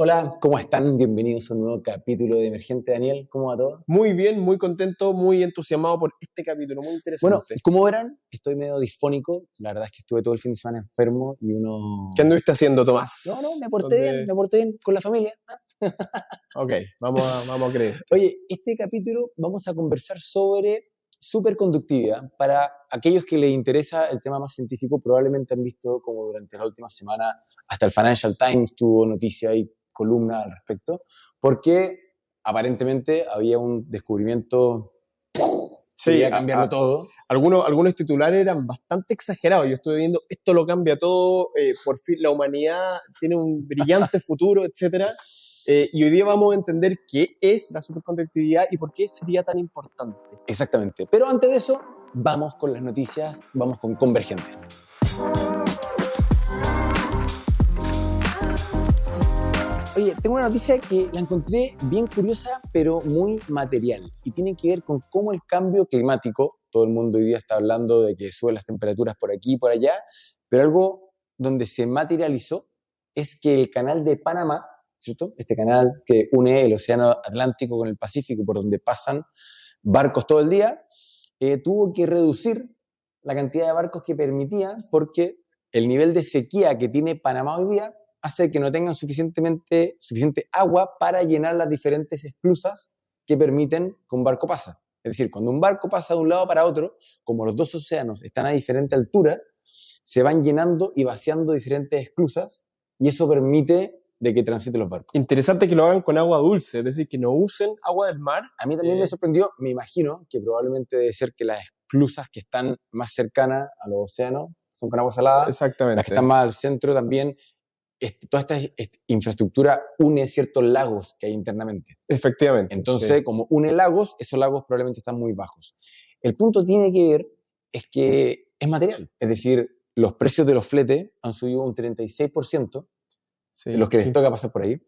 Hola, ¿cómo están? Bienvenidos a un nuevo capítulo de Emergente. Daniel, ¿cómo va todo? Muy bien, muy contento, muy entusiasmado por este capítulo, muy Bueno, interesante. como verán, estoy medio disfónico. La verdad es que estuve todo el fin de semana enfermo y uno... ¿Qué anduviste haciendo, Tomás? No, ¿Dónde? me porté bien con la familia. Ok, vamos a creer. Oye, este capítulo vamos a conversar sobre superconductividad. Para aquellos que les interesa el tema más científico, probablemente han visto como durante la última semana hasta el Financial Times tuvo noticia y columna al respecto, porque aparentemente había un descubrimiento que Sí, iba a cambiarlo todo. algunos titulares eran bastante exagerados. Yo estuve viendo, esto lo cambia todo, por fin la humanidad tiene un brillante futuro, etcétera. Y hoy día vamos a entender qué es la superconductividad y por qué sería tan importante. Exactamente. Pero antes de eso, vamos con las noticias, vamos con Convergentes. Oye, tengo una noticia que la encontré bien curiosa, pero muy material. Y tiene que ver con cómo el cambio climático, todo el mundo hoy día está hablando de que suben las temperaturas por aquí y por allá, pero algo donde se materializó es que el canal de Panamá, ¿cierto? Este canal que une el Océano Atlántico con el Pacífico, por donde pasan barcos todo el día, tuvo que reducir la cantidad de barcos que permitía porque el nivel de sequía que tiene Panamá hoy día hace que no tengan suficiente agua para llenar las diferentes esclusas que permiten que un barco pase. Es decir, cuando un barco pasa de un lado para otro, como los dos océanos están a diferente altura, se van llenando y vaciando diferentes esclusas y eso permite de que transiten los barcos. Interesante que lo hagan con agua dulce, es decir, que no usen agua del mar. A mí también me sorprendió, me imagino que probablemente debe ser que las esclusas que están más cercanas a los océanos son con agua salada, Exactamente. las que están más al centro también. Toda esta infraestructura une ciertos lagos que hay internamente. Efectivamente. Entonces, sí. como une lagos, esos lagos probablemente están muy bajos. El punto tiene que ver es que es material, es decir, los precios de los fletes han subido un 36%, Sí. los que les toca pasar por ahí.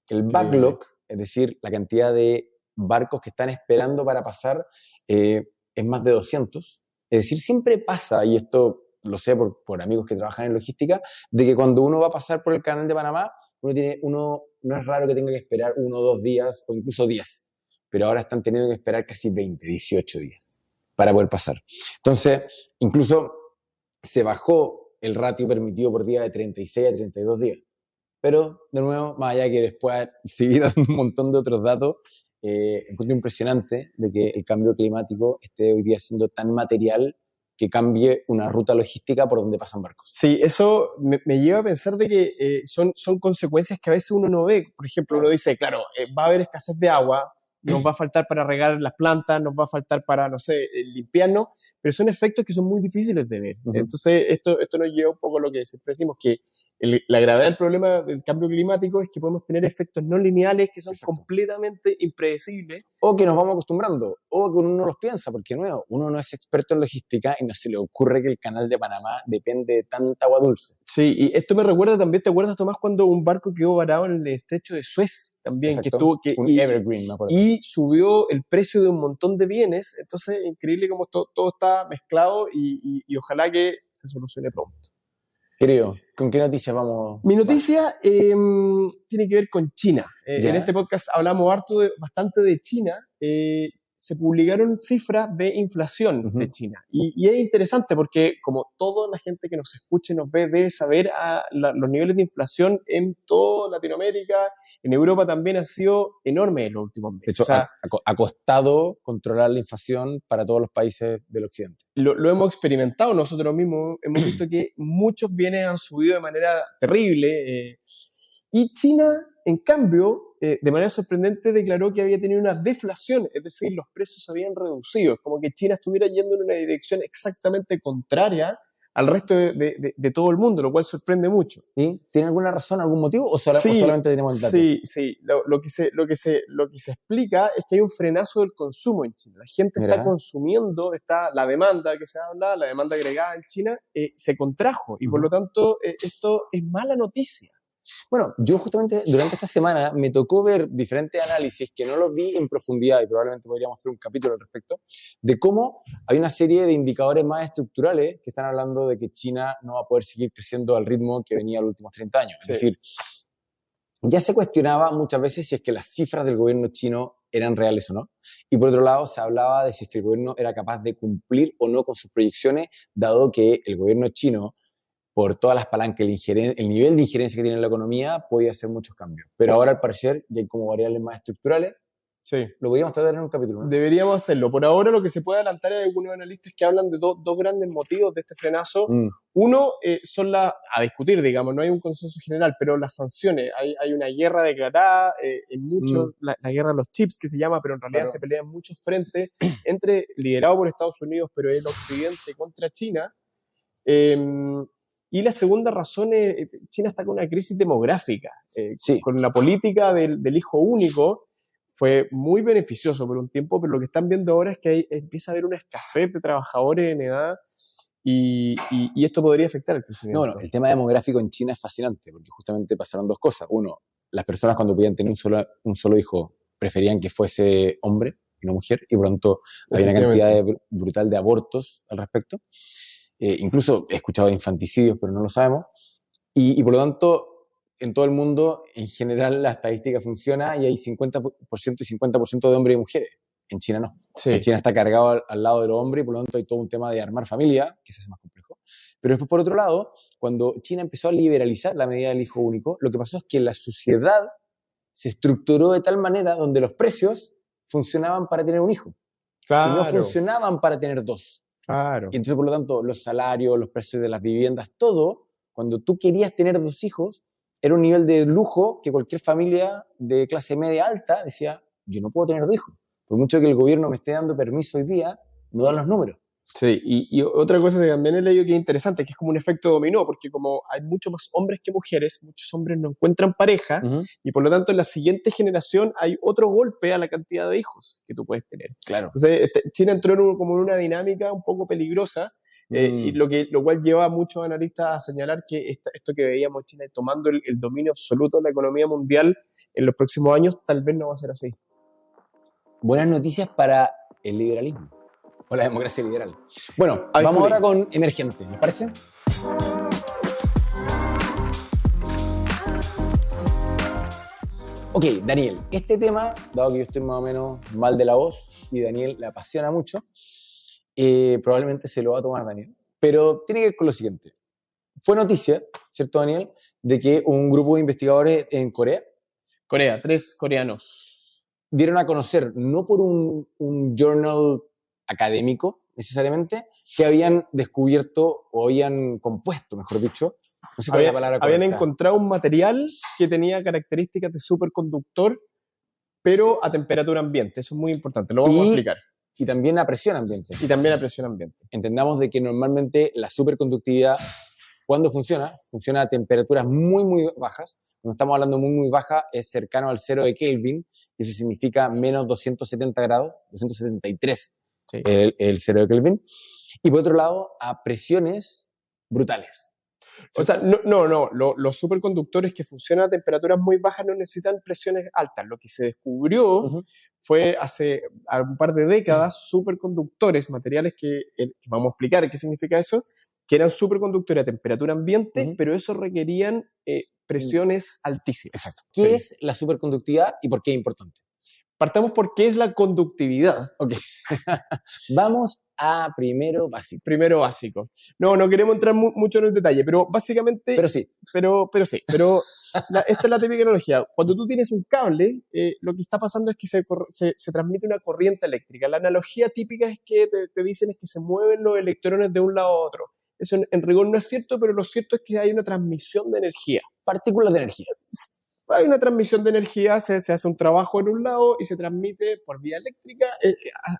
El backlog, es decir, la cantidad de barcos que están esperando para pasar, es más de 200. Es decir, siempre pasa, y esto lo sé por amigos que trabajan en logística, de que cuando uno va a pasar por el canal de Panamá, no es raro que tenga que esperar 1 o 2 días o incluso 10, pero ahora están teniendo que esperar casi 20, 18 días para poder pasar. Entonces, incluso se bajó el ratio permitido por día de 36 a 32 días. Pero, de nuevo, más allá que después seguir dando un montón de otros datos, encuentro impresionante de que el cambio climático esté hoy día siendo tan material que cambie una ruta logística por donde pasan barcos. Sí, eso me lleva a pensar de que son consecuencias que a veces uno no ve. Por ejemplo, uno dice, claro, va a haber escasez de agua, nos va a faltar para regar las plantas, nos va a faltar para, no sé, limpiarnos, pero son efectos que son muy difíciles de ver. Entonces, esto nos lleva un poco a lo que siempre decimos, que la gravedad del problema del cambio climático es que podemos tener efectos no lineales que son completamente impredecibles. O que nos vamos acostumbrando, o que uno no los piensa, porque nuevo, uno no es experto en logística y no se le ocurre que el canal de Panamá depende de tanta agua dulce. Sí, y esto me recuerda también, ¿te acuerdas, Tomás, cuando un barco quedó varado en el estrecho de Suez también? Exacto, un Evergreen, me acuerdo. Y subió el precio de un montón de bienes, entonces increíble cómo todo está mezclado y ojalá que se solucione pronto. Querido, ¿con qué noticias vamos? Mi noticia tiene que ver con China. En este podcast hablamos bastante de China. Se publicaron cifras de inflación de China. Y es interesante porque, como toda la gente que nos escucha y nos ve, debe saber los niveles de inflación en toda Latinoamérica, en Europa también han sido enormes en los últimos meses. De hecho, ha costado controlar la inflación para todos los países del occidente. Lo hemos experimentado nosotros mismos. Hemos visto que muchos bienes han subido de manera terrible. Y China, en cambio, de manera sorprendente declaró que había tenido una deflación, es decir, los precios se habían reducido. Es como que China estuviera yendo en una dirección exactamente contraria al resto de todo el mundo, lo cual sorprende mucho. ¿Y tiene alguna razón, algún motivo o solamente tenemos el dato? Sí. Lo que se explica es que hay un frenazo del consumo en China. La gente está consumiendo, la demanda que se habla, la demanda agregada en China, se contrajo y por lo tanto esto es mala noticia. Bueno, yo justamente durante esta semana me tocó ver diferentes análisis que no los vi en profundidad y probablemente podríamos hacer un capítulo al respecto, de cómo hay una serie de indicadores más estructurales que están hablando de que China no va a poder seguir creciendo al ritmo que venía los últimos 30 años. Es decir, ya se cuestionaba muchas veces si es que las cifras del gobierno chino eran reales o no. Y por otro lado, se hablaba de si es que el gobierno era capaz de cumplir o no con sus proyecciones, dado que el gobierno chino, por todas las palancas, el nivel de injerencia que tiene en la economía, podía hacer muchos cambios. Pero ahora, al parecer, ya hay como variables más estructurales. Sí. Lo podríamos tratar en un capítulo, ¿no? Deberíamos hacerlo. Por ahora lo que se puede adelantar hay algunos analistas que hablan de dos grandes motivos de este frenazo. Uno son a discutir, digamos, no hay un consenso general, pero las sanciones. Hay una guerra declarada, en muchos, la guerra de los chips que se llama, pero en realidad se pelea en muchos frentes, liderado por Estados Unidos, pero el occidente contra China. Y la segunda razón es, China está con una crisis demográfica, Sí. con la política del hijo único. Fue muy beneficioso por un tiempo, pero lo que están viendo ahora es que empieza a haber una escasez de trabajadores en edad y esto podría afectar el crecimiento. No, el tema demográfico en China es fascinante porque justamente pasaron dos cosas. Uno, las personas cuando podían tener un solo hijo preferían que fuese hombre y no mujer, y por lo tanto había una cantidad brutal de abortos al respecto. Incluso he escuchado de infanticidios, pero no lo sabemos. Y por lo tanto, en todo el mundo, en general, la estadística funciona y hay 50% y 50% de hombres y mujeres. En China no. Sí. En China está cargado al lado de los hombres y por lo tanto hay todo un tema de armar familia, que se hace más complejo. Pero después, por otro lado, cuando China empezó a liberalizar la medida del hijo único, lo que pasó es que la sociedad se estructuró de tal manera donde los precios funcionaban para tener un hijo. Claro. Y no funcionaban para tener dos. Claro. Y entonces, por lo tanto, los salarios, los precios de las viviendas, todo, cuando tú querías tener dos hijos, era un nivel de lujo que cualquier familia de clase media alta decía, yo no puedo tener dos hijos. Por mucho que el gobierno me esté dando permiso hoy día, no dan los números. Sí, y otra cosa que también he leído que es interesante, que es como un efecto dominó, porque como hay muchos más hombres que mujeres, muchos hombres no encuentran pareja, y por lo tanto en la siguiente generación hay otro golpe a la cantidad de hijos que tú puedes tener. Claro. Entonces China entró como en una dinámica un poco peligrosa, y lo cual lleva a muchos analistas a señalar que esto que veíamos China tomando el dominio absoluto de la economía mundial en los próximos años tal vez no va a ser así. Buenas noticias para el liberalismo o la democracia liberal. Bueno, vamos ahora con emergente, ¿les parece? Ok, Daniel, este tema, dado que yo estoy más o menos mal de la voz y Daniel le apasiona mucho, probablemente se lo va a tomar Daniel, pero tiene que ver con lo siguiente. Fue noticia, ¿cierto, Daniel?, de que un grupo de investigadores en Corea, 3 coreanos, dieron a conocer, no por un journal académico necesariamente, que habían descubierto o habían compuesto, mejor dicho, no sé cuál es la palabra correcta. Habían encontrado un material que tenía características de superconductor, pero a temperatura ambiente. Eso es muy importante, lo vamos a explicar. Y también a presión ambiente. Entendamos de que normalmente la superconductividad, cuando funciona a temperaturas muy, muy bajas. Cuando estamos hablando de muy, muy baja, es cercano al 0 de Kelvin, y eso significa menos 270 grados, 273, sí. el 0 de Kelvin. Y por otro lado, a presiones brutales. O sea, no. Los superconductores que funcionan a temperaturas muy bajas no necesitan presiones altas. Lo que se descubrió fue hace un par de décadas superconductores, materiales que vamos a explicar qué significa eso, que eran superconductores a temperatura ambiente, pero eso requerían presiones altísimas. Exacto. ¿Qué es la superconductividad y por qué es importante? Partamos por qué es la conductividad. Ok. Vamos a primero básico. Primero básico. No queremos entrar mucho en el detalle, pero básicamente... Pero sí. Pero esta es la típica analogía. Cuando tú tienes un cable, lo que está pasando es que se transmite una corriente eléctrica. La analogía típica es que te dicen es que se mueven los electrones de un lado a otro. Eso en rigor no es cierto, pero lo cierto es que hay una transmisión de energía. Partículas de energía. Hay una transmisión de energía, se hace un trabajo en un lado y se transmite por vía eléctrica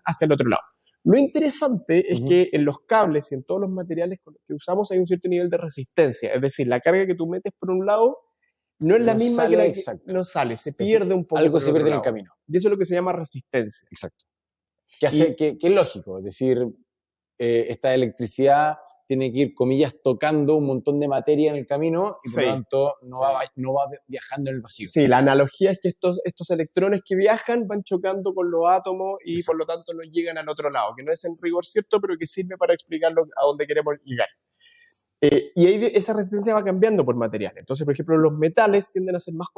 hacia el otro lado. Lo interesante es que en los cables y en todos los materiales que usamos hay un cierto nivel de resistencia. Es decir, la carga que tú metes por un lado no es la misma que la que no sale, se pierde un poco. Algo se pierde en el camino. Y eso es lo que se llama resistencia. Exacto. Que es lógico, es decir, esta electricidad tiene que ir, comillas, tocando un montón de materia en el camino y por lo tanto no va viajando en el vacío. Sí, la analogía es que estos electrones que viajan van chocando con los átomos y por lo tanto no llegan al otro lado, que no es en rigor cierto, pero que sirve para explicar a dónde queremos llegar. Y ahí esa resistencia va cambiando por materiales. Entonces, por ejemplo, los metales tienden a ser más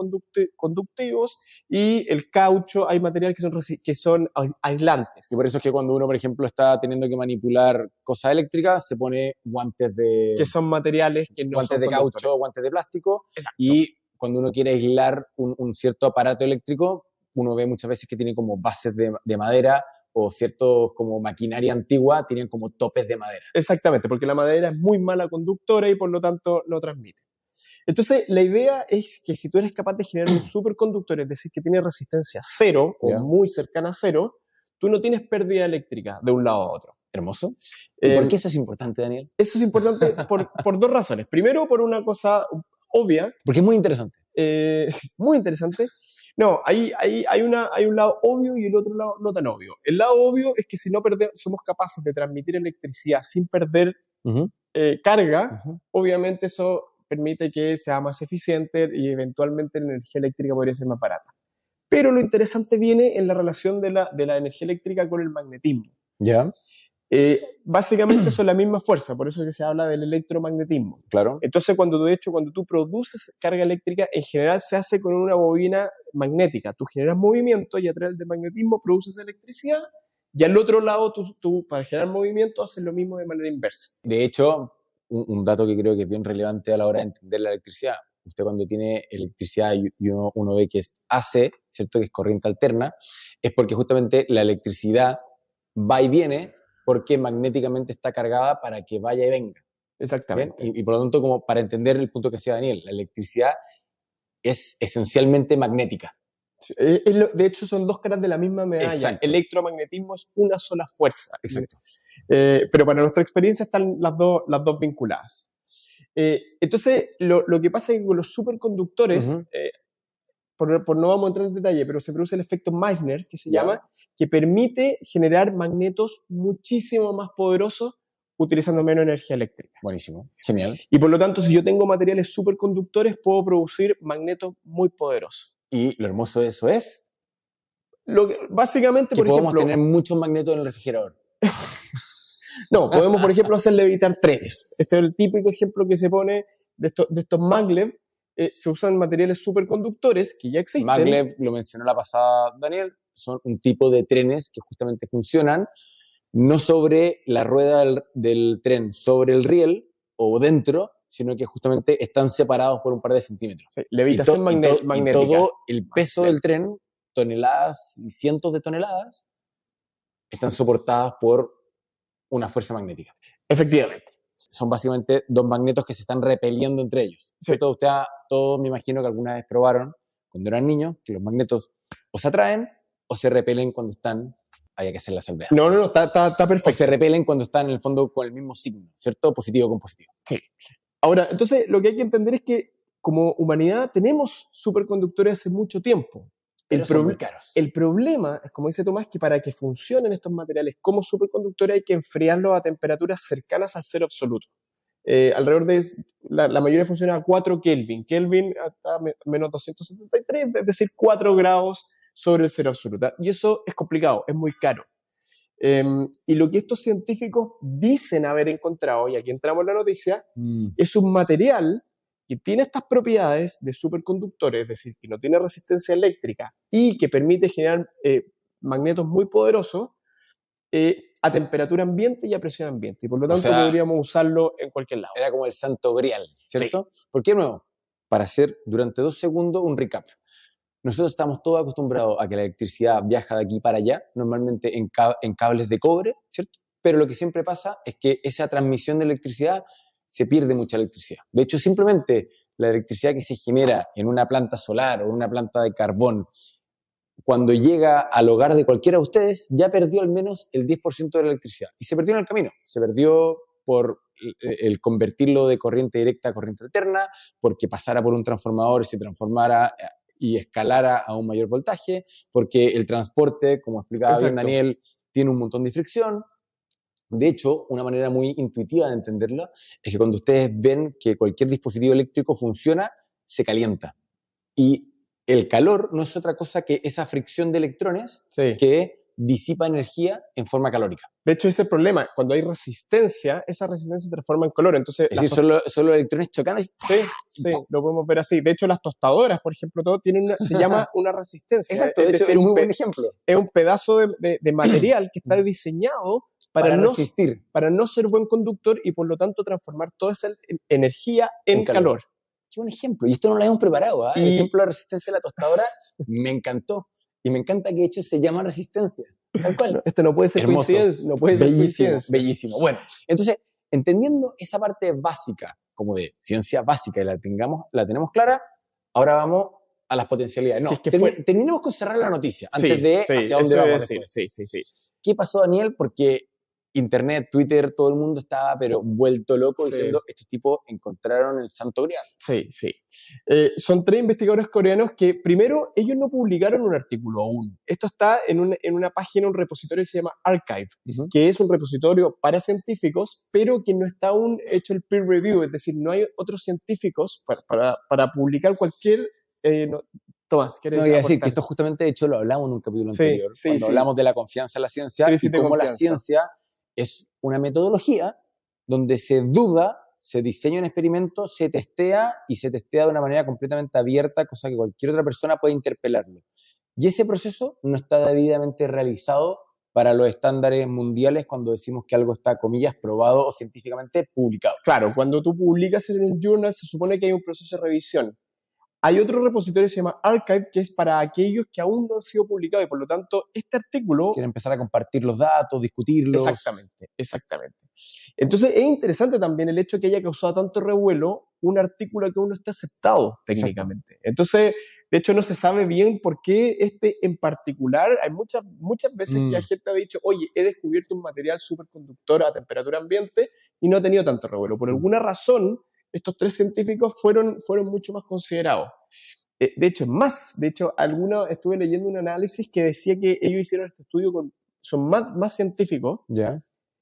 conductivos y el caucho, hay materiales que son aislantes. Y por eso es que cuando uno, por ejemplo, está teniendo que manipular cosas eléctricas, se pone guantes Que son materiales que no guantes son de conductores. caucho, guantes de plástico. Exacto. Y cuando uno quiere aislar un cierto aparato eléctrico, uno ve muchas veces que tiene como bases de madera o ciertos como maquinaria antigua tienen como topes de madera. Exactamente, porque la madera es muy mala conductora y por lo tanto no transmite. Entonces, la idea es que si tú eres capaz de generar un superconductor, es decir, que tiene resistencia cero o muy cercana a cero, tú no tienes pérdida eléctrica de un lado a otro. Hermoso. ¿Y por qué eso es importante, Daniel? Eso es importante por dos razones. Primero, por una cosa obvia. Porque es muy interesante. Muy interesante. No, hay un lado obvio y el otro lado no tan obvio. El lado obvio es que si no somos capaces de transmitir electricidad sin perder carga, obviamente eso permite que sea más eficiente y eventualmente la energía eléctrica podría ser más barata. Pero lo interesante viene en la relación de la energía eléctrica con el magnetismo. Ya. Básicamente son la misma fuerza, por eso es que se habla del electromagnetismo. Claro. Entonces, cuando tú produces carga eléctrica, en general se hace con una bobina magnética. Tú generas movimiento y a través del magnetismo produces electricidad, y al otro lado, tú para generar movimiento haces lo mismo de manera inversa. De hecho, un dato que creo que es bien relevante a la hora de entender la electricidad. Usted cuando tiene electricidad y uno ve que es AC, ¿cierto? Que es corriente alterna, es porque justamente la electricidad va y viene porque magnéticamente está cargada para que vaya y venga. Exactamente. Y por lo tanto, como para entender el punto que hacía Daniel, la electricidad es esencialmente magnética. De hecho, son dos caras de la misma medalla. Exacto. Electromagnetismo es una sola fuerza. Exacto. Pero para nuestra experiencia están las dos vinculadas. Entonces, lo que pasa es que con los superconductores, por no vamos a entrar en detalle, pero se produce el efecto Meissner, que se llama, que permite generar magnetos muchísimo más poderosos utilizando menos energía eléctrica. Buenísimo, genial. Y por lo tanto, si yo tengo materiales superconductores, puedo producir magnetos muy poderosos. Y lo hermoso de eso es básicamente, que por podemos ejemplo, tener muchos magnetos en el refrigerador. No, podemos, por ejemplo, hacer levitar trenes. Ese es el típico ejemplo que se pone de estos maglev. Se usan materiales superconductores que ya existen. Maglev, lo mencionó la pasada Daniel, son un tipo de trenes que justamente funcionan no sobre la rueda del tren, sobre el riel o dentro, sino que justamente están separados por un par de centímetros. Sí, levitación magnética. Y todo el peso del tren, toneladas y cientos de toneladas, están soportadas por una fuerza magnética. Efectivamente. Son básicamente dos magnetos que se están repeliendo entre ellos. Sí. Todos me imagino que alguna vez probaron, cuando eran niños, que los magnetos o se atraen o se repelen cuando están, hay que hacer la salvedad. No, está perfecto. O se repelen cuando están en el fondo con el mismo signo, ¿cierto? Positivo con positivo. Sí. Ahora, entonces, lo que hay que entender es que como humanidad tenemos superconductores hace mucho tiempo. Pero son muy caros. El problema es, como dice Tomás, que para que funcionen estos materiales como superconductores hay que enfriarlos a temperaturas cercanas al cero absoluto. Alrededor de la mayoría funciona a 4 Kelvin. Kelvin hasta menos 273, es decir, 4 grados sobre el cero absoluto. Y eso es complicado, es muy caro. Y lo que estos científicos dicen haber encontrado, y aquí entramos en la noticia, es un material que tiene estas propiedades de superconductores, es decir, que no tiene resistencia eléctrica y que permite generar magnetos muy poderosos a temperatura ambiente y a presión ambiente. Y por lo tanto podríamos usarlo en cualquier lado. Era como el santo grial, ¿cierto? Sí. ¿Por qué nuevo? Para hacer durante 2 segundos un recap. Nosotros estamos todos acostumbrados a que la electricidad viaja de aquí para allá, normalmente en cables de cobre, ¿cierto? Pero lo que siempre pasa es que esa transmisión de electricidad se pierde mucha electricidad. De hecho, simplemente la electricidad que se genera en una planta solar o en una planta de carbón, cuando llega al hogar de cualquiera de ustedes, ya perdió al menos el 10% de la electricidad. Y se perdió en el camino. Se perdió por el convertirlo de corriente directa a corriente alterna, porque pasara por un transformador y se transformara y escalara a un mayor voltaje, porque el transporte, como explicaba bien Daniel, tiene un montón de fricción. De hecho, una manera muy intuitiva de entenderlo es que cuando ustedes ven que cualquier dispositivo eléctrico funciona, se calienta. Y el calor no es otra cosa que esa fricción de electrones que disipa energía en forma calórica. De hecho, ese es el problema. Cuando hay resistencia, esa resistencia se transforma en calor. Entonces, Es decir, son los electrones chocando. Sí, lo podemos ver así. De hecho, las tostadoras, por ejemplo, todo tienen se llama una resistencia. Exacto, de hecho, es un muy buen ejemplo. Es un pedazo de material que está diseñado para resistir. Para no ser buen conductor y, por lo tanto, transformar toda esa energía en calor. Qué buen ejemplo. Y esto no lo habíamos preparado. El ejemplo de la resistencia de la tostadora me encantó. Y me encanta que de hecho se llama resistencia. Tal cual. No, esto no puede ser coincidencia. No puede ser coincidencia. Bellísimo. Bueno, entonces, entendiendo esa parte básica, como de ciencia básica, y la tenemos clara, ahora vamos a las potencialidades. No, terminemos con cerrar la noticia antes de hacia dónde vamos después. Sí. ¿Qué pasó, Daniel? Porque Internet, Twitter, todo el mundo estaba pero vuelto loco diciendo estos tipos encontraron el santo grial. Sí. Son 3 investigadores coreanos que, primero, ellos no publicaron un artículo aún. Esto está en una página, un repositorio que se llama Archive, que es un repositorio para científicos, pero que no está aún hecho el peer review, es decir, no hay otros científicos para publicar cualquier... Tomás, ¿quieres No, iba a decir que esto justamente, de hecho, lo hablamos en un capítulo anterior, cuando hablamos de la confianza en la ciencia y cómo la ciencia es una metodología donde se duda, se diseña un experimento, se testea y se testea de una manera completamente abierta, cosa que cualquier otra persona puede interpelarlo. Y ese proceso no está debidamente realizado para los estándares mundiales cuando decimos que algo está, comillas, probado o científicamente publicado. Claro, cuando tú publicas en un journal se supone que hay un proceso de revisión. Hay otro repositorio que se llama Archive, que es para aquellos que aún no han sido publicados y por lo tanto este artículo... Quieren empezar a compartir los datos, discutirlos. Exactamente. Entonces es interesante también el hecho que haya causado tanto revuelo un artículo que aún no está aceptado técnicamente. Entonces, de hecho no se sabe bien por qué este en particular. Hay muchas veces que la gente ha dicho, oye, he descubierto un material superconductor a temperatura ambiente y no ha tenido tanto revuelo. Por alguna razón, estos 3 científicos fueron mucho más considerados. De hecho, estuve leyendo un análisis que decía que ellos hicieron este estudio son más científicos.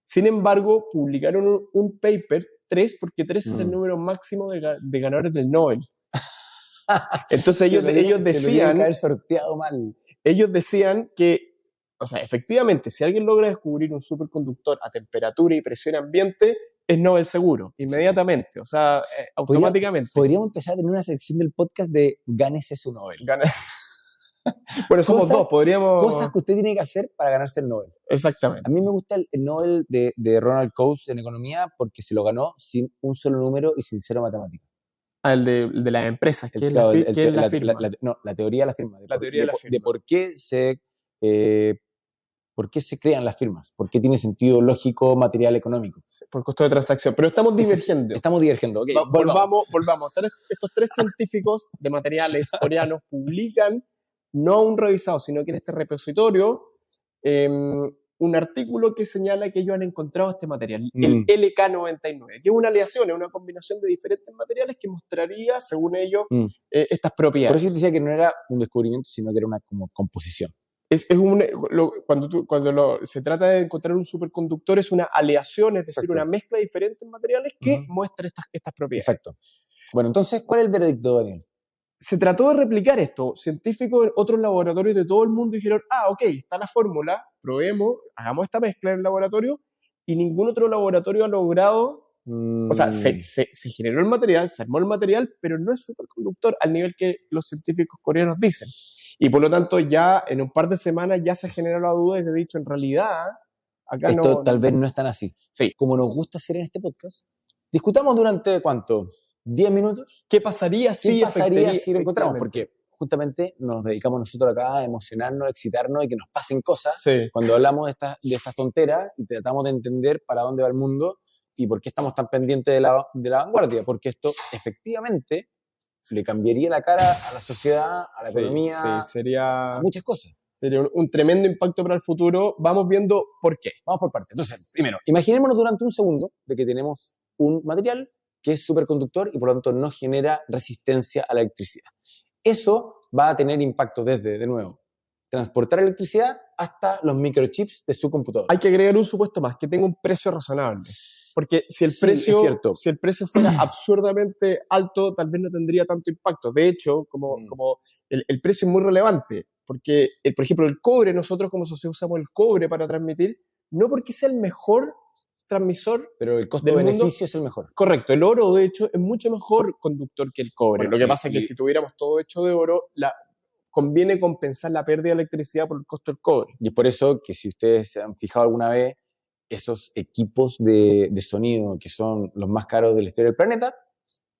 Sin embargo, publicaron un paper, 3, porque 3 es el número máximo de ganadores del Nobel. Entonces ellos decían... que haber sorteado mal. Ellos decían que, o sea, efectivamente, si alguien logra descubrir un superconductor a temperatura y presión ambiente, es Nobel seguro, inmediatamente, o sea, automáticamente. Podríamos empezar a tener una sección del podcast de Gánese su Nobel. Bueno, somos dos, podríamos... Cosas que usted tiene que hacer para ganarse el Nobel. Exactamente. A mí me gusta el Nobel de Ronald Coase en economía porque se lo ganó sin un solo número y sin cero matemática. El de las empresas, ¿qué es la firma? La teoría de la firma. De por qué se crean las firmas, por qué tiene sentido lógico, material, económico. Por costo de transacción. Pero estamos divergiendo. Okay, volvamos. Estos 3 científicos de materiales coreanos publican, no aún revisado, sino que en este repositorio, un artículo que señala que ellos han encontrado este material, el LK99, que es una aleación, es una combinación de diferentes materiales que mostraría, según ellos, estas propiedades. Por eso decía que no era un descubrimiento, sino que era una como composición. Cuando se trata de encontrar un superconductor, es una aleación, es decir, una mezcla de diferentes materiales que muestra estas propiedades. Exacto. Bueno, entonces, ¿cuál es el veredicto, Daniel? Se trató de replicar esto. Científicos en otros laboratorios de todo el mundo dijeron, ok, está la fórmula, probemos, hagamos esta mezcla en el laboratorio, y ningún otro laboratorio ha logrado... O sea, se generó el material, se armó el material, pero no es superconductor al nivel que los científicos coreanos dicen. Y por lo tanto, ya en un par de semanas ya se generó la duda y se ha dicho, en realidad, acá esto tal vez no es tan así. Sí. Como nos gusta hacer en este podcast, discutamos durante, ¿cuánto? ¿10 minutos? ¿Qué pasaría si lo encontramos? Porque justamente nos dedicamos nosotros acá a emocionarnos, excitarnos y que nos pasen cosas cuando hablamos de estas tonteras y tratamos de entender para dónde va el mundo y por qué estamos tan pendientes de la vanguardia. Porque esto efectivamente le cambiaría la cara a la sociedad, a la economía, a muchas cosas. Sería un tremendo impacto para el futuro. Vamos viendo por qué. Vamos por partes. Entonces, primero, imaginémonos durante un segundo de que tenemos un material que es superconductor y por lo tanto no genera resistencia a la electricidad. Eso va a tener impacto desde, de nuevo, transportar electricidad hasta los microchips de su computador. Hay que agregar un supuesto más, que tenga un precio razonable. Porque si el precio fuera absurdamente alto, tal vez no tendría tanto impacto. De hecho, como el precio es muy relevante, porque, por ejemplo, el cobre, nosotros como sociedad usamos el cobre para transmitir, no porque sea el mejor transmisor Pero el del mundo. costo-beneficio es el mejor. Correcto, el oro de hecho es mucho mejor conductor que el cobre. Bueno, Lo que pasa es que si tuviéramos todo hecho de oro, conviene compensar la pérdida de electricidad por el costo del cobre. Y es por eso que si ustedes se han fijado alguna vez, esos equipos de sonido que son los más caros de la historia del planeta,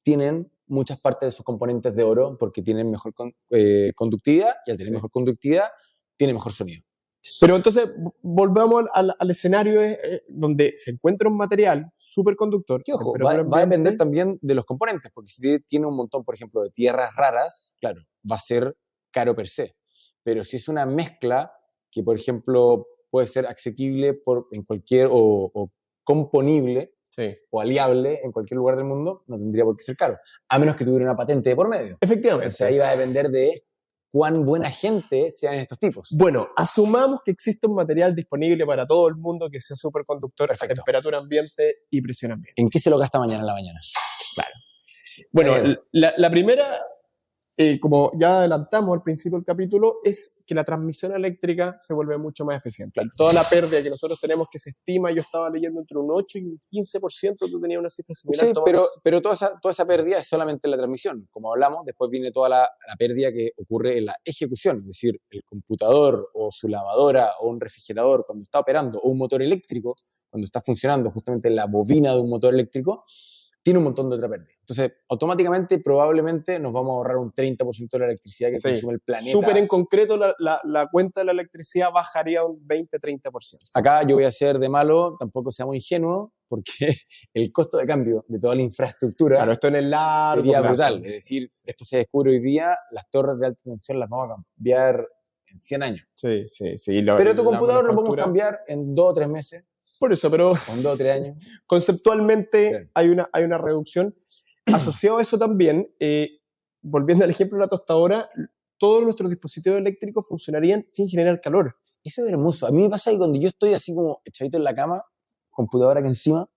tienen muchas partes de sus componentes de oro porque tienen mejor conductividad, y al tener mejor conductividad, tiene mejor sonido. Pero entonces, volvamos al escenario donde se encuentra un material superconductor. Que ojo, va a depender también de los componentes, porque si tiene un montón, por ejemplo, de tierras raras, claro, va a ser caro per se. Pero si es una mezcla que, por ejemplo, puede ser asequible en cualquier, o componible, sí, o aliable en cualquier lugar del mundo, no tendría por qué ser caro, a menos que tuviera una patente de por medio. Efectivamente. Entonces ahí va a depender de cuán buena gente sean estos tipos. Bueno, asumamos que existe un material disponible para todo el mundo que sea superconductor a temperatura ambiente y presión ambiente. ¿En qué se lo gasta mañana en la mañana? Claro. Bueno, la primera, como ya adelantamos al principio del capítulo, es que la transmisión eléctrica se vuelve mucho más eficiente. Claro. Toda la pérdida que nosotros tenemos, que se estima, yo estaba leyendo entre un 8 y un 15%, tú tenías una cifra similar. Sí, pero toda esa pérdida es solamente la transmisión. Como hablamos, después viene toda la pérdida que ocurre en la ejecución, es decir, el computador o su lavadora o un refrigerador cuando está operando, o un motor eléctrico cuando está funcionando justamente la bobina de un motor eléctrico, tiene un montón de otra pérdida. Entonces, automáticamente, probablemente nos vamos a ahorrar un 30% de la electricidad que consume el planeta. Súper en concreto, la cuenta de la electricidad bajaría un 20-30%. Acá yo voy a ser de malo, tampoco seamos ingenuos, porque el costo de cambio de toda la infraestructura, claro, esto en el largo sería plazo. brutal. Es decir, esto se descubre hoy día, las torres de alta tensión las vamos a cambiar en 100 años. Sí. Pero tu computador lo podemos cambiar en 2 o 3 meses. Por eso, pero con 2 o 3 años. Conceptualmente hay una reducción. Asociado a eso también, volviendo al ejemplo de la tostadora, todos nuestros dispositivos eléctricos funcionarían sin generar calor. Eso es hermoso. A mí me pasa que cuando yo estoy así como echadito en la cama, computadora aquí encima,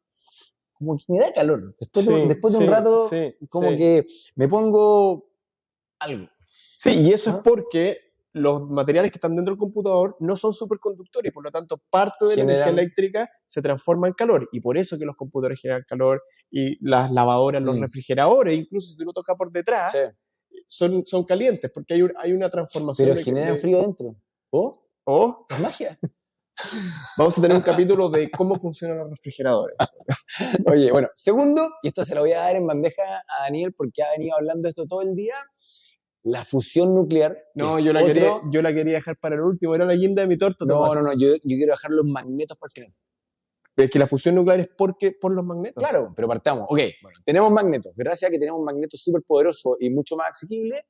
como que me da calor. Después de un rato, que me pongo algo. Sí, y eso es porque los materiales que están dentro del computador no son superconductores y por lo tanto parte de la energía eléctrica se transforma en calor, y por eso que los computadores generan calor, y las lavadoras, los refrigeradores, incluso si uno toca por detrás, son calientes porque hay una transformación. Pero generan frío dentro. ¿Oh? Es magia. Vamos a tener un capítulo de cómo funcionan los refrigeradores. Oye, bueno, segundo, y esto se lo voy a dar en bandeja a Daniel porque ha venido hablando de esto todo el día, la fusión nuclear. No, yo la quería dejar para el último, era la guinda de mi torta. No, yo quiero dejar los magnetos para el final. Pero es que la fusión nuclear es por los magnetos. Claro, pero partamos. Ok, bueno, tenemos magnetos. Gracias a que tenemos magnetos súper poderosos y mucho más asequibles,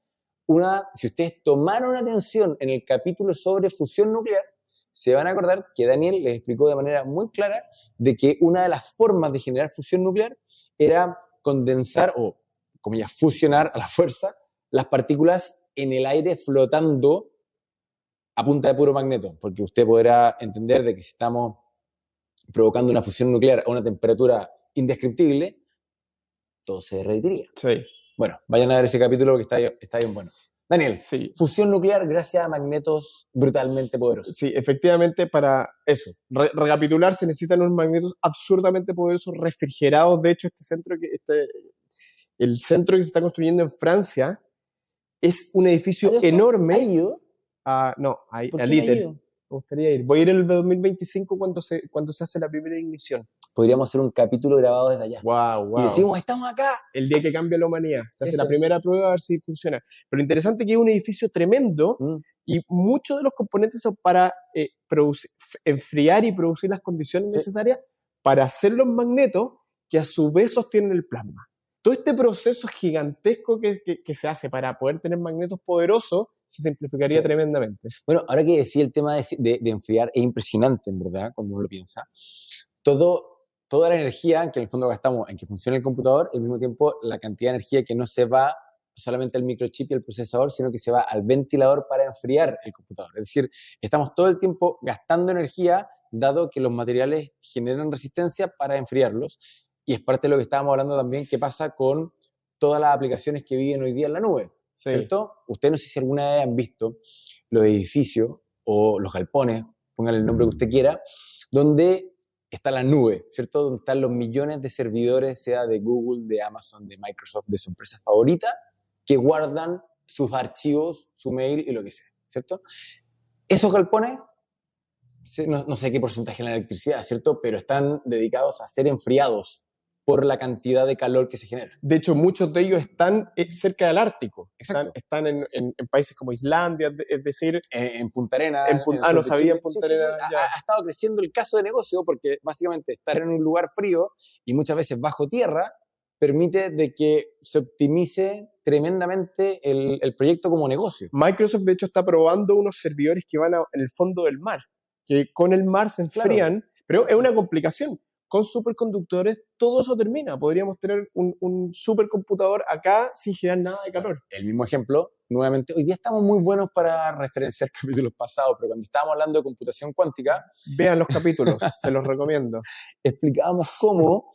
si ustedes tomaron atención en el capítulo sobre fusión nuclear, se van a acordar que Daniel les explicó de manera muy clara de que una de las formas de generar fusión nuclear era condensar o, comillas, fusionar a la fuerza las partículas en el aire flotando a punta de puro magneto, porque usted podrá entender de que si estamos provocando una fusión nuclear a una temperatura indescriptible, todo se derretiría. Sí. Bueno, vayan a ver ese capítulo que está bien bueno. Daniel, fusión nuclear gracias a magnetos brutalmente poderosos. Sí, efectivamente, para eso, recapitular, se necesitan unos magnetos absurdamente poderosos, refrigerados. De hecho, el centro que se está construyendo en Francia es un edificio enorme. ¿Has ido? No, a ¿Por qué ITER. no has ido? Me gustaría ir. Voy a ir el 2025 cuando se hace la primera ignición. Podríamos hacer un capítulo grabado desde allá. Wow. Y decimos, estamos acá. El día que cambia la humanidad. Se hace la primera prueba a ver si funciona. Pero interesante que es un edificio tremendo y muchos de los componentes son para enfriar y producir las condiciones necesarias para hacer los magnetos que a su vez sostienen el plasma. Todo este proceso gigantesco que se hace para poder tener magnetos poderosos se simplificaría tremendamente. Bueno, ahora que decía el tema de enfriar, es impresionante, en verdad, cuando uno lo piensa. Toda la energía que en el fondo gastamos en que funcione el computador, al mismo tiempo la cantidad de energía que no se va solamente al microchip y al procesador, sino que se va al ventilador para enfriar el computador. Es decir, estamos todo el tiempo gastando energía, dado que los materiales generan resistencia para enfriarlos, y es parte de lo que estábamos hablando también, que pasa con todas las aplicaciones que viven hoy día en la nube. Sí. ¿cierto? Ustedes no sé si alguna vez han visto los edificios o los galpones, póngale el nombre que usted quiera, donde está la nube, ¿cierto? Donde están los millones de servidores, sea de Google, de Amazon, de Microsoft, de su empresa favorita, que guardan sus archivos, su mail y lo que sea, ¿cierto? Esos galpones, no sé qué porcentaje en la electricidad, ¿cierto? Pero están dedicados a ser enfriados por la cantidad de calor que se genera. De hecho, muchos de ellos están cerca del Ártico. Exacto. Están en países como Islandia, es decir... En Punta Arenas. No sabía, en Punta Arenas. Sí. Ha estado creciendo el caso de negocio porque básicamente estar en un lugar frío y muchas veces bajo tierra permite de que se optimice tremendamente el proyecto como negocio. Microsoft, de hecho, está probando unos servidores que van en el fondo del mar, que con el mar se enfrían, claro. Pero es una complicación. Con superconductores todo eso termina. Podríamos tener un supercomputador acá sin generar nada de calor. El mismo ejemplo, nuevamente, hoy día estamos muy buenos para referenciar capítulos pasados, pero cuando estábamos hablando de computación cuántica... Vean los capítulos, se los recomiendo. Explicábamos cómo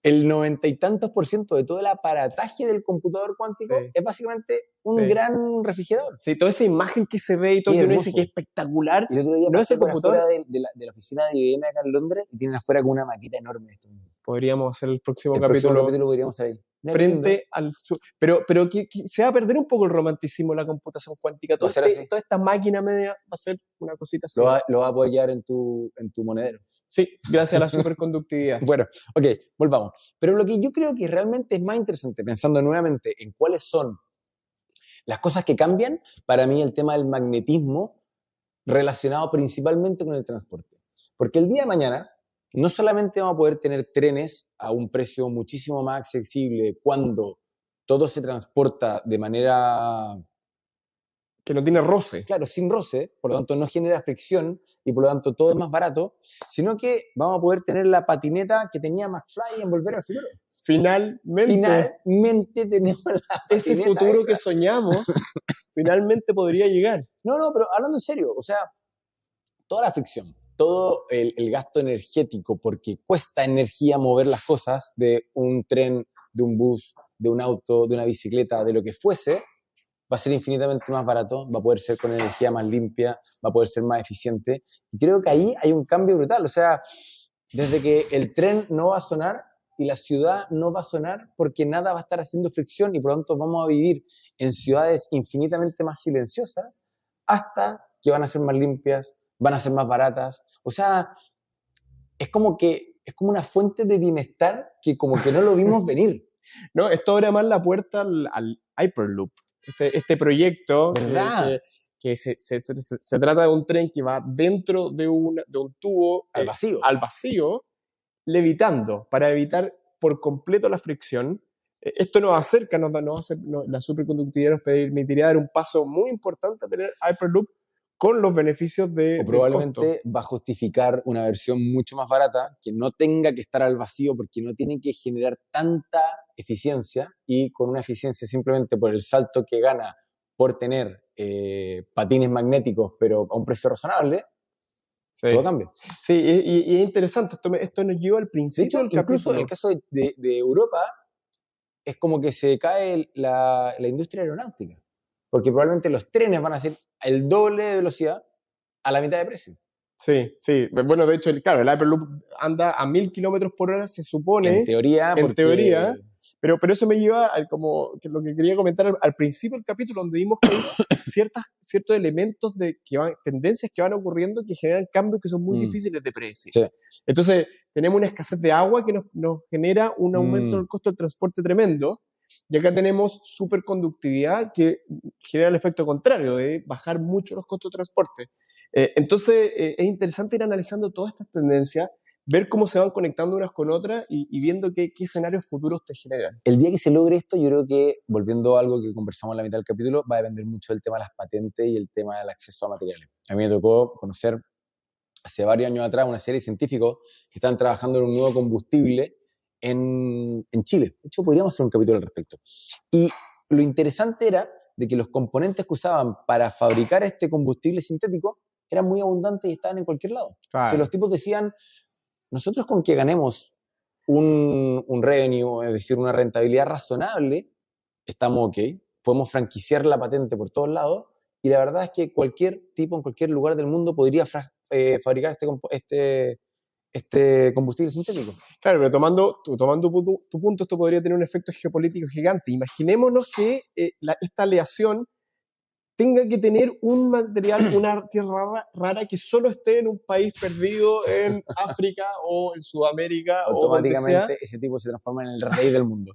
el 90 y tantos % de todo el aparataje del computador cuántico es básicamente un gran refrigerador. Sí, toda esa imagen que se ve y todo, que uno dice que es espectacular. Y el otro día no es el computador de la oficina de IBM acá en Londres y tienen afuera con una maqueta enorme. Podríamos hacer el próximo capítulo. El próximo capítulo podríamos hacer ahí. Frente al... Pero que se va a perder un poco el romanticismo de la computación cuántica. Toda esta máquina media va a ser una cosita así. Lo va a apoyar en tu monedero. Sí, gracias a la superconductividad. Bueno, ok, volvamos. Pero lo que yo creo que realmente es más interesante, pensando nuevamente en cuáles son las cosas que cambian, para mí el tema del magnetismo relacionado principalmente con el transporte. Porque el día de mañana no solamente vamos a poder tener trenes a un precio muchísimo más accesible cuando todo se transporta de manera... que no tiene roce. Claro, sin roce, por lo tanto no genera fricción y por lo tanto todo es más barato, sino que vamos a poder tener la patineta que tenía McFly en Volver al Futuro. Finalmente tenemos la patineta ese futuro que soñamos, finalmente podría llegar. No, pero hablando en serio, o sea, toda la fricción, todo el gasto energético, porque cuesta energía mover las cosas de un tren, de un bus, de un auto, de una bicicleta, de lo que fuese, va a ser infinitamente más barato, va a poder ser con energía más limpia, va a poder ser más eficiente. Y creo que ahí hay un cambio brutal. O sea, desde que el tren no va a sonar y la ciudad no va a sonar porque nada va a estar haciendo fricción y por lo tanto vamos a vivir en ciudades infinitamente más silenciosas hasta que van a ser más limpias, van a ser más baratas. O sea, es como una fuente de bienestar que como que no lo vimos venir. No, esto abre más la puerta al Hyperloop. Este proyecto que se trata de un tren que va dentro de un tubo al vacío, levitando para evitar por completo la fricción. Esto nos acerca, la superconductividad nos permitiría dar un paso muy importante a tener Hyperloop con los beneficios de... O probablemente va a justificar una versión mucho más barata que no tenga que estar al vacío porque no tiene que generar tanta eficiencia y con una eficiencia simplemente por el salto que gana por tener patines magnéticos pero a un precio razonable, todo cambia. Sí, y es interesante, esto nos lleva al principio del capítulo. Incluso en el caso de Europa es como que se cae la industria aeronáutica. Porque probablemente los trenes van a ser el doble de velocidad a la mitad de precio. Sí. Bueno, de hecho, el Hyperloop anda a 1000 km/h, se supone. En teoría. Pero eso me lleva a que lo que quería comentar al principio del capítulo, donde vimos que hay ciertos elementos tendencias que van ocurriendo que generan cambios que son muy difíciles de predecir. Sí. Entonces, tenemos una escasez de agua que nos genera un aumento del costo del transporte tremendo. Y acá tenemos superconductividad que genera el efecto contrario, de bajar mucho los costos de transporte. Entonces, es interesante ir analizando todas estas tendencias, ver cómo se van conectando unas con otras y viendo qué escenarios futuros te generan. El día que se logre esto, yo creo que, volviendo a algo que conversamos en la mitad del capítulo, va a depender mucho del tema de las patentes y el tema del acceso a materiales. A mí me tocó conocer hace varios años atrás una serie de científicos que estaban trabajando en un nuevo combustible en Chile. De hecho, podríamos hacer un capítulo al respecto. Y lo interesante era de que los componentes que usaban para fabricar este combustible sintético eran muy abundantes y estaban en cualquier lado. Claro. O sea, los tipos decían, nosotros con que ganemos un revenue, es decir, una rentabilidad razonable, estamos ok, podemos franquiciar la patente por todos lados, y la verdad es que cualquier tipo en cualquier lugar del mundo podría fabricar este combustible sintético. Claro, pero tomando tu punto, esto podría tener un efecto geopolítico gigante. Imaginémonos que esta aleación tenga que tener un material, una tierra rara que solo esté en un país perdido en África o en Sudamérica o donde sea. Automáticamente ese tipo se transforma en el rey del mundo.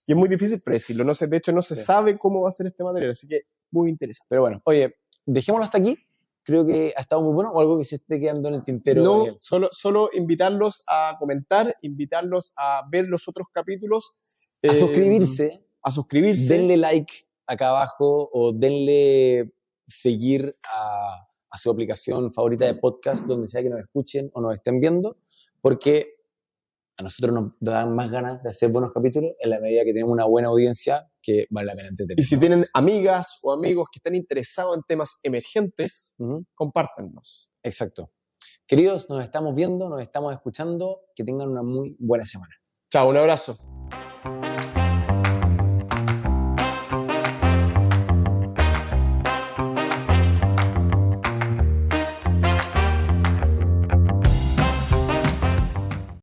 Y es muy difícil predecirlo. No sé, de hecho, no se sabe cómo va a ser este material, así que muy interesante. Pero bueno, oye, dejémoslo hasta aquí. Creo que ha estado muy bueno, o algo que se esté quedando en el tintero. No, Daniel. solo invitarlos a comentar, invitarlos a ver los otros capítulos. A suscribirse. A suscribirse. Denle like acá abajo o denle seguir a su aplicación favorita de podcast, donde sea que nos escuchen o nos estén viendo, porque a nosotros nos dan más ganas de hacer buenos capítulos en la medida que tenemos una buena audiencia que vale la pena entretener. Y si tienen amigas o amigos que están interesados en temas emergentes, compártanlos. Exacto. Queridos, nos estamos viendo, nos estamos escuchando. Que tengan una muy buena semana. Chao, un abrazo.